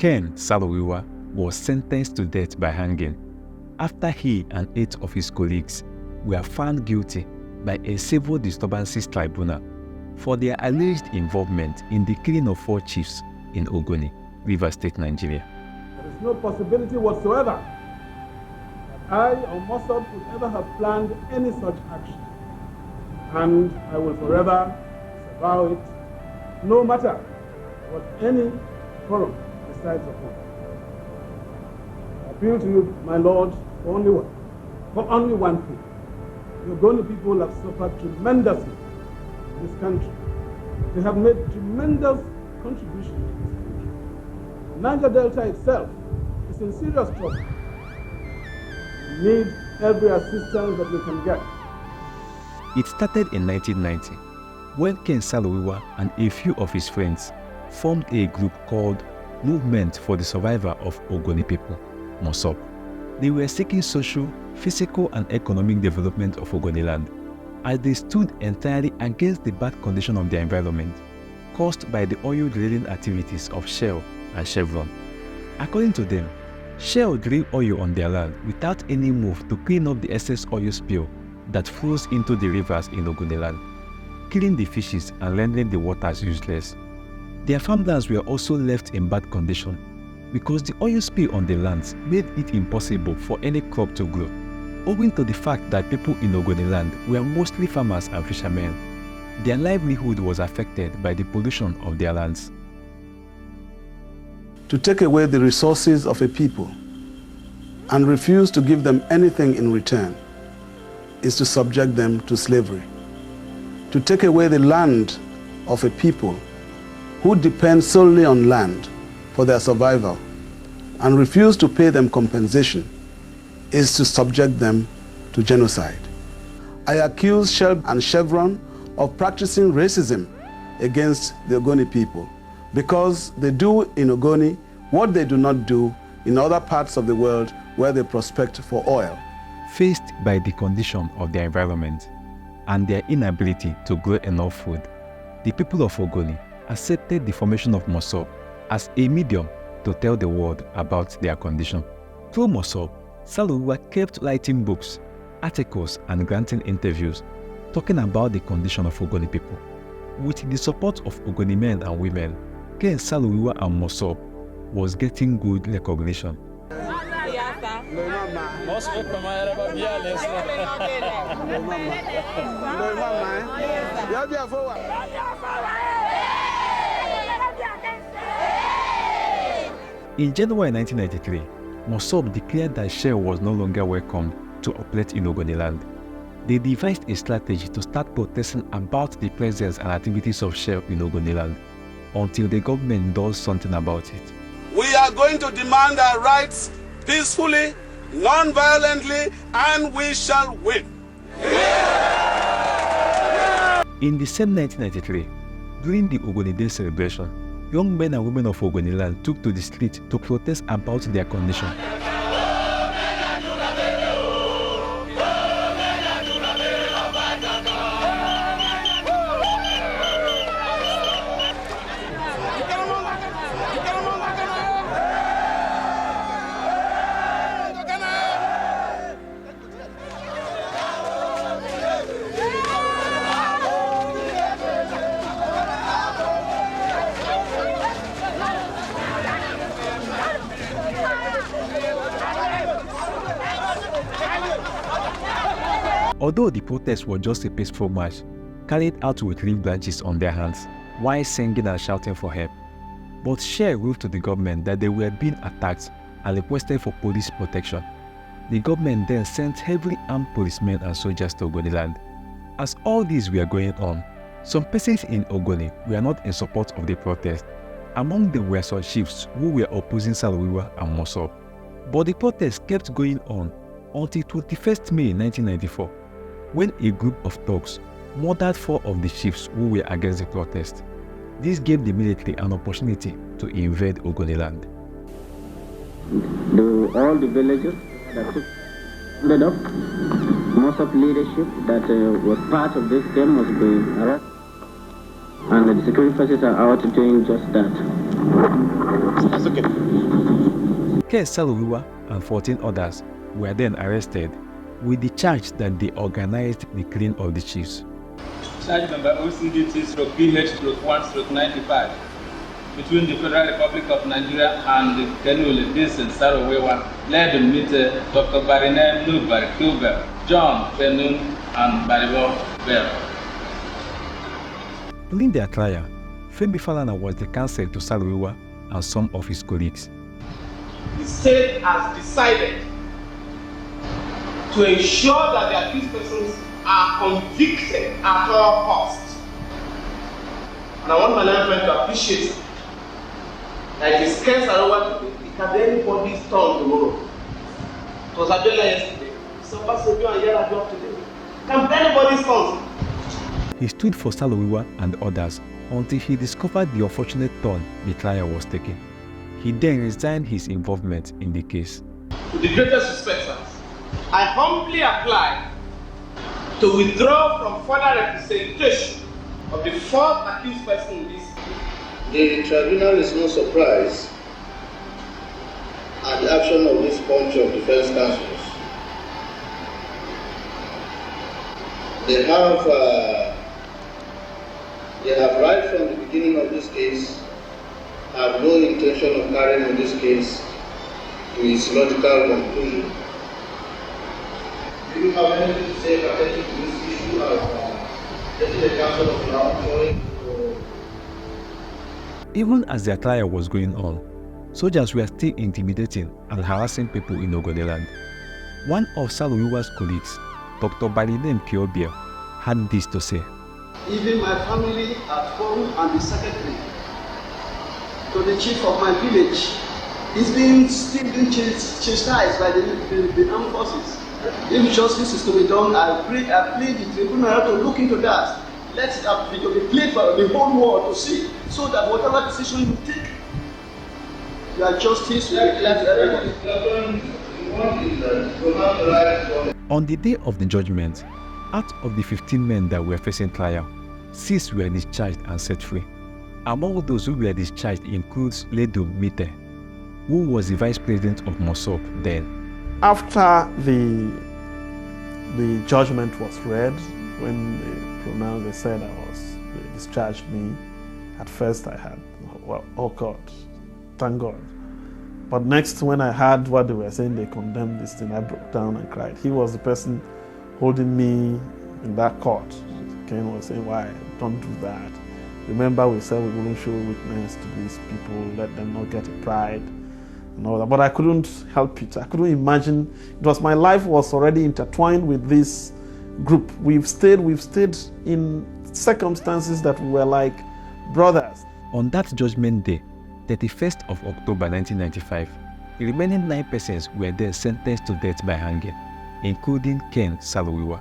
Ken Saro-wiwa was sentenced to death by hanging after he and 8 of his colleagues were found guilty by a civil disturbances tribunal for their alleged involvement in the killing of 4 chiefs in Ogoni, Rivers State, Nigeria. There is no possibility whatsoever that I or Mossad could ever have planned any such action, and I will forever disavow it, no matter what any forum decides upon. I appeal to you, my Lord, for only one thing. The Ogoni people have suffered tremendously in this country. They have made tremendous contributions to this country. Niger Delta itself is in serious trouble. We need every assistance that we can get. It started in 1990 when Ken Saro-wiwa and a few of his friends formed a group called Movement for the Survival of Ogoni People, MOSOP. They were seeking social, physical and economic development of Ogoni land, as they stood entirely against the bad condition of their environment caused by the oil drilling activities of Shell and Chevron. According to them, Shell drill oil on their land without any move to clean up the excess oil spill that flows into the rivers in Ogoni land, killing the fishes and rendering the waters useless. Their farmlands were also left in bad condition because the oil spill on the lands made it impossible for any crop to grow, owing to the fact that people in Ogoni land were mostly farmers and fishermen. Their livelihood was affected by the pollution of their lands. To take away the resources of a people and refuse to give them anything in return is to subject them to slavery. To take away the land of a people who depend solely on land for their survival and refuse to pay them compensation is to subject them to genocide. I accuse Shell and Chevron of practicing racism against the Ogoni people because they do in Ogoni what they do not do in other parts of the world where they prospect for oil. Faced by the condition of their environment and their inability to grow enough food, the people of Ogoni accepted the formation of MOSOP as a medium to tell the world about their condition. Through MOSOP, Saro-wiwa kept writing books, articles and granting interviews talking about the condition of Ogoni people. With the support of Ogoni men and women, Ken Saro-wiwa and MOSOP was getting good recognition. In January 1993, MOSOP declared that Shell was no longer welcome to operate in Ogoni land. They devised a strategy to start protesting about the presence and activities of Shell in Ogoni land until the government does something about it. We are going to demand our rights peacefully, non-violently, and we shall win. In the same 1993, during the Ogoni Day celebration, young men and women of Ogoni land took to the street to protest about their condition. Although the protests were just a peaceful march, carried out with leaf branches on their hands, while singing and shouting for help, but Shell wrote to the government that they were being attacked and requested for police protection. The government then sent heavily armed policemen and soldiers to Ogoni land. As all these were going on, some persons in Ogoni were not in support of the protest. Among them were some chiefs who were opposing Saro-wiwa and MOSOP. But the protest kept going on until 21st May 1994, when a group of thugs murdered 4 of the chiefs who were against the protest. This gave the military an opportunity to invade Ogoni land. All the villagers that ended up, most of leadership that was part of this game was being arrested. And the security forces are out doing just that. That's okay. Ken Saro-wiwa and 14 others were then arrested with the charge that they organized the killing of the chiefs. Charge number OCDT/PH/1/95 between the Federal Republic of Nigeria and the Kenule Vincent Saro-wiwa led to meet Dr. Barine Nubari Kilber, John Benun, and Baribo Bell. During their trial, Femi Falana was the counsel to Saro-wiwa and some of his colleagues. The state has decided to ensure that the accused persons are convicted at all costs. And I want my learned friend to appreciate it. Like it scares Saro-wiwa today, it can be anybody's turn tomorrow. It was Abiola yesterday. So Basobio and Yar'Adua today. It can be anybody's turn. He stood for Saro-wiwa and others until he discovered the unfortunate turn the trial was taking. He then resigned his involvement in the case. With the greatest respect, sir, I humbly apply to withdraw from further representation of the fourth accused person in this case. The tribunal is not surprised at the action of this bunch of defense counsels. They have right from the beginning of this case have no intention of carrying on this case to its logical conclusion. Do you have anything to say pertaining to this issue of getting the counsel of law joined? Even as their trial was going on, soldiers were still intimidating and harassing people in Ogoniland. One of Saro-wiwa's colleagues, Dr. Barine Nubari, had this to say. Even my family at home and the secretary to the chief of my village is still being chastised by the armed forces. If justice is to be done, I plead the tribunal to look into that. Let it be played for the whole world to see, so that whatever decision you take, your justice will be left everybody. On the day of the judgment, out of the 15 men that were facing trial, 6 were discharged and set free. Among those who were discharged includes Ledo Mite, who was the vice president of MOSOP then. After the judgment was read, when they pronounced, they said they discharged me. At first I had, well, oh God, thank God. But next, when I heard what they were saying, they condemned this thing, I broke down and cried. He was the person holding me in that court. Ken was saying, why, don't do that. Remember, we said we wouldn't show weakness to these people, let them not get pride and all that. But I couldn't help it. I couldn't imagine. It was, my life was already intertwined with this group. We've stayed in circumstances that we were like brothers. On that judgment day, 31st of October 1995, the remaining 9 persons were then sentenced to death by hanging, including Ken Saro-wiwa.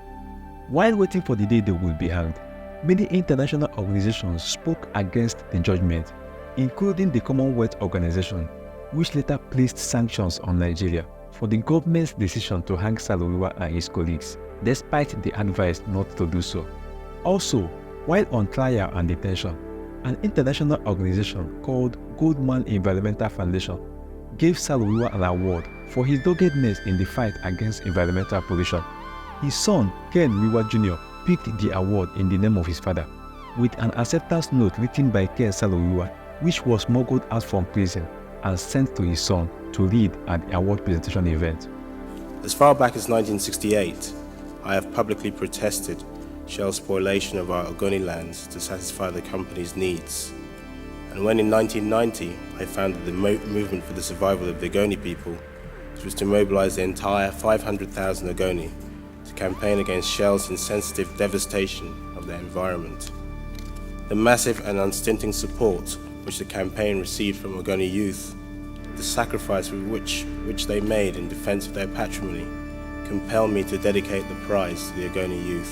While waiting for the day they would be hanged, many international organizations spoke against the judgment, including the Commonwealth Organization, which later placed sanctions on Nigeria for the government's decision to hang Saro-wiwa and his colleagues, despite the advice not to do so. Also, while on trial and detention, an international organization called Goldman Environmental Foundation gave Saro-wiwa an award for his doggedness in the fight against environmental pollution. His son, Ken Wiwa Jr., picked the award in the name of his father, with an acceptance note written by Ken Saro-wiwa, which was smuggled out from prison and sent to his son to read at the award presentation event. As far back as 1968, I have publicly protested shell spoliation of our Ogoni lands to satisfy the company's needs. And when in 1990 I founded the movement for the survival of the Ogoni people, which was to mobilize the entire 500,000 Ogoni to campaign against Shell's insensitive devastation of their environment. The massive and unstinting support which the campaign received from Ogoni youth, the sacrifice which they made in defense of their patrimony, compelled me to dedicate the prize to the Ogoni youth.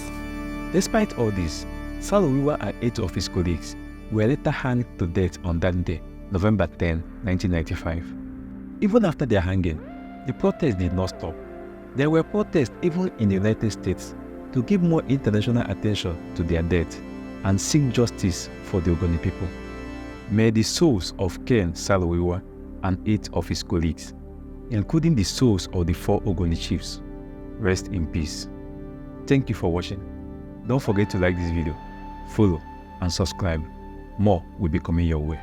Despite all this, Saro-wiwa and 8 of his colleagues were later hanged to death on that day, November 10, 1995. Even after their hanging, the protests did not stop. There were protests even in the United States to give more international attention to their death and seek justice for the Ogoni people. May the souls of Ken Saro-wiwa and 8 of his colleagues including the souls of the 4 Ogoni chiefs. Rest in peace. Thank you for watching. Don't forget to like this video, follow, and subscribe. More will be coming your way.